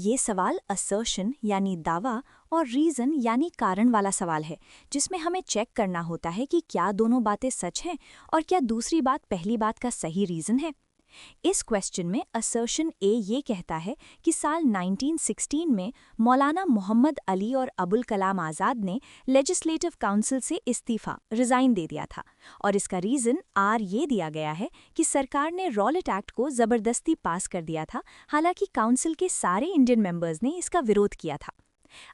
ये सवाल असर्शन यानी दावा और रीज़न यानी कारण वाला सवाल है, जिसमें हमें चेक करना होता है कि क्या दोनों बातें सच हैं और क्या दूसरी बात पहली बात का सही रीज़न है। इस क्वेश्चन में असर्शन ए ये कहता है कि साल 1916 में मौलाना मोहम्मद अली और अबुल कलाम आज़ाद ने लेजिस्लेटिव काउंसिल से इस्तीफ़ा रिज़ाइन दे दिया था, और इसका रीज़न आर ये दिया गया है कि सरकार ने रॉलेट एक्ट को ज़बरदस्ती पास कर दिया था, हालांकि काउंसिल के सारे इंडियन मेंबर्स ने इसका विरोध किया था।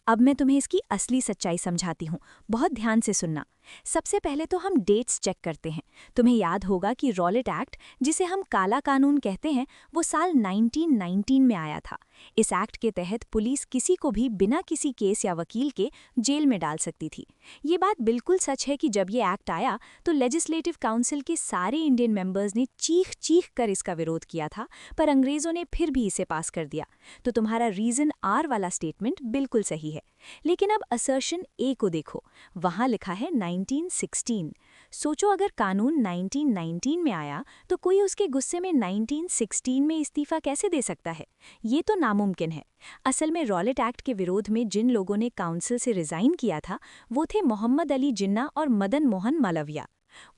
अब मैं तुम्हें इसकी असली सच्चाई समझाती हूँ, बहुत ध्यान से सुनना। सबसे पहले तो हम डेट्स चेक करते हैं। तुम्हें याद होगा कि रॉलेट एक्ट, जिसे हम काला कानून कहते हैं, वो साल 1919 में आया था। इस एक्ट के तहत पुलिस किसी को भी बिना किसी केस या वकील के जेल में डाल सकती थी। ये बात बिल्कुल सच है कि जब ये एक्ट आया तो लेजिस्लेटिव काउंसिल के सारे इंडियन मेंबर्स ने चीख चीख कर इसका विरोध किया था, पर अंग्रेज़ों ने फिर भी इसे पास कर दिया। तो तुम्हारा रीज़न आर वाला स्टेटमेंट बिल्कुल सही है। लेकिन अब असर्शन ए को देखो, वहाँ लिखा है 1916। सोचो, अगर कानून 1919 में आया तो कोई उसके गुस्से में 1916 में इस्तीफा कैसे दे सकता है? ये तो नामुमकिन है। असल में रॉलेट एक्ट के विरोध में जिन लोगों ने काउंसिल से रिजाइन किया था, वो थे मोहम्मद अली जिन्ना और मदन मोहन मालविया।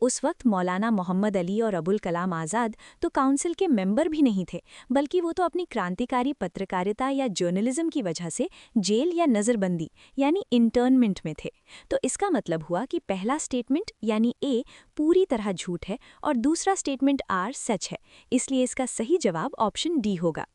उस वक्त मौलाना मोहम्मद अली और अबुल कलाम आज़ाद तो काउंसिल के मेंबर भी नहीं थे, बल्कि वो तो अपनी क्रांतिकारी पत्रकारिता या जर्नलिज्म की वजह से जेल या नज़रबंदी यानी इंटर्नमेंट में थे। तो इसका मतलब हुआ कि पहला स्टेटमेंट यानी ए पूरी तरह झूठ है और दूसरा स्टेटमेंट आर सच है। इसलिए इसका सही जवाब ऑप्शन डी होगा।